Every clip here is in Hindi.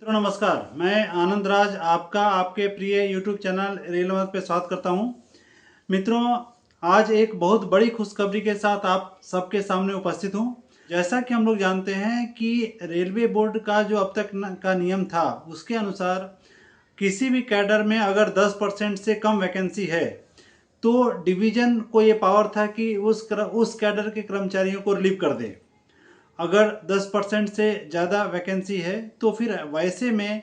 मित्रों नमस्कार, मैं आनंद राज आपका आपके प्रिय YouTube चैनल रेलमत पे स्वागत करता हूं। मित्रों, आज एक बहुत बड़ी खुशखबरी के साथ आप सबके सामने उपस्थित हूं। जैसा कि हम लोग जानते हैं कि रेलवे बोर्ड का जो अब तक का नियम था, उसके अनुसार किसी भी कैडर में अगर 10% से कम वैकेंसी है तो डिवीज़न को ये पावर था कि उस कैडर के कर्मचारियों को रिलीव कर दे। अगर 10% से ज़्यादा वैकेंसी है तो फिर वैसे में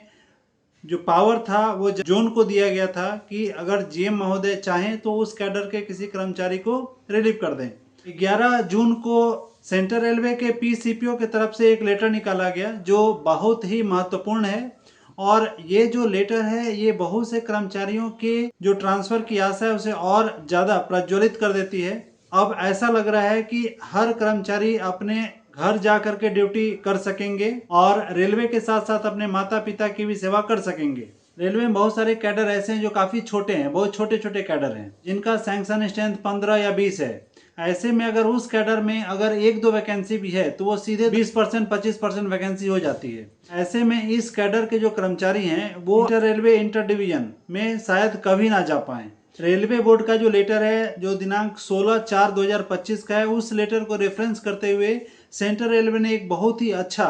जो पावर था वो जोन को दिया गया था कि अगर जीएम महोदय चाहें तो उस कैडर के किसी कर्मचारी को रिलीव कर दें। 11 जून को सेंट्रल रेलवे के पीसीपीओ की तरफ से एक लेटर निकाला गया जो बहुत ही महत्वपूर्ण है, और ये जो लेटर है ये बहुत से कर्मचारियों के जो ट्रांसफर की आशा है उसे और ज़्यादा प्रज्वलित कर देती है। अब ऐसा लग रहा है कि हर कर्मचारी अपने घर जा कर के ड्यूटी कर सकेंगे और रेलवे के साथ साथ अपने माता पिता की भी सेवा कर सकेंगे। रेलवे में बहुत सारे कैडर ऐसे हैं जो काफ़ी छोटे हैं, बहुत छोटे छोटे कैडर हैं जिनका सैंक्शन स्ट्रेंथ 15 या 20 है। ऐसे में अगर उस कैडर में अगर 1-2 वैकेंसी भी है तो वो सीधे 20% 25% वैकेंसी हो जाती है। ऐसे में इस कैडर के जो कर्मचारी हैं वो इंटर रेलवे इंटर डिवीजन में शायद कभी ना जा पाए। रेलवे बोर्ड का जो लेटर है जो दिनांक 16/4/2025 का है, उस लेटर को रेफरेंस करते हुए सेंट्रल रेलवे ने एक बहुत ही अच्छा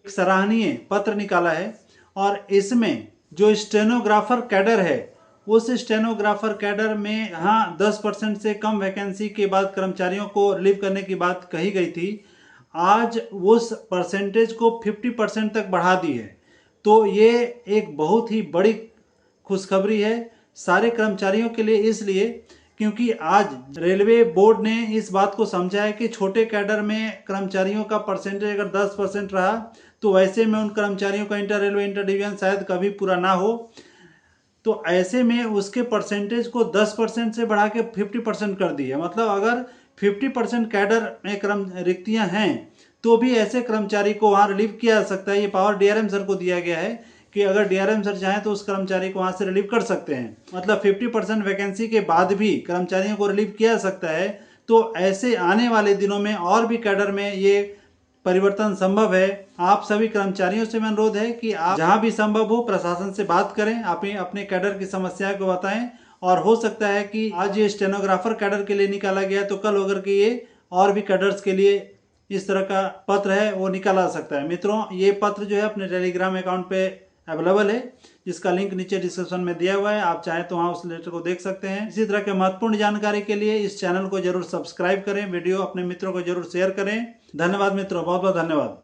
सराहनीय पत्र निकाला है, और इसमें जो स्टेनोग्राफर कैडर है उस स्टेनोग्राफर कैडर में यहाँ 10% से कम वैकेंसी के बाद कर्मचारियों को रिलीव करने की बात कही गई थी, आज उस परसेंटेज को 50% तक बढ़ा दी है। तो ये एक बहुत ही बड़ी खुशखबरी है सारे कर्मचारियों के लिए, इसलिए क्योंकि आज रेलवे बोर्ड ने इस बात को समझा है कि छोटे कैडर में कर्मचारियों का परसेंटेज अगर 10% रहा तो वैसे में उन कर्मचारियों का इंटर रेलवे इंटर डिवीजन शायद कभी पूरा ना हो। तो ऐसे में उसके परसेंटेज को 10% से बढ़ा के 50% कर दिया। मतलब अगर 50% कैडर में रिक्तियां हैं तो भी ऐसे कर्मचारी को वहाँ रिलीव किया जा सकता है। ये पावर डीआरएम सर को दिया गया है कि अगर डीआरएम सर चाहें तो उस कर्मचारी को वहाँ से रिलीव कर सकते हैं। मतलब 50% वैकेंसी के बाद भी कर्मचारियों को रिलीव किया जा सकता है। तो ऐसे आने वाले दिनों में और भी कैडर में ये परिवर्तन संभव है। आप सभी कर्मचारियों से मेरा अनुरोध है कि आप जहां भी संभव हो प्रशासन से बात करें, अपने कैडर की समस्या को बताएं, और हो सकता है कि आज ये स्टेनोग्राफर कैडर के लिए निकाला गया तो कल होकर के ये और भी कैडर्स के लिए इस तरह का पत्र है वो निकाला जा सकता है। मित्रों, ये पत्र जो है अपने टेलीग्राम अकाउंट पे अवेलेबल है, जिसका लिंक नीचे डिस्क्रिप्शन में दिया हुआ है। आप चाहें तो वहाँ उस लेटर को देख सकते हैं। इसी तरह के महत्वपूर्ण जानकारी के लिए इस चैनल को जरूर सब्सक्राइब करें, वीडियो अपने मित्रों को जरूर शेयर करें। धन्यवाद मित्रों, बहुत बहुत धन्यवाद।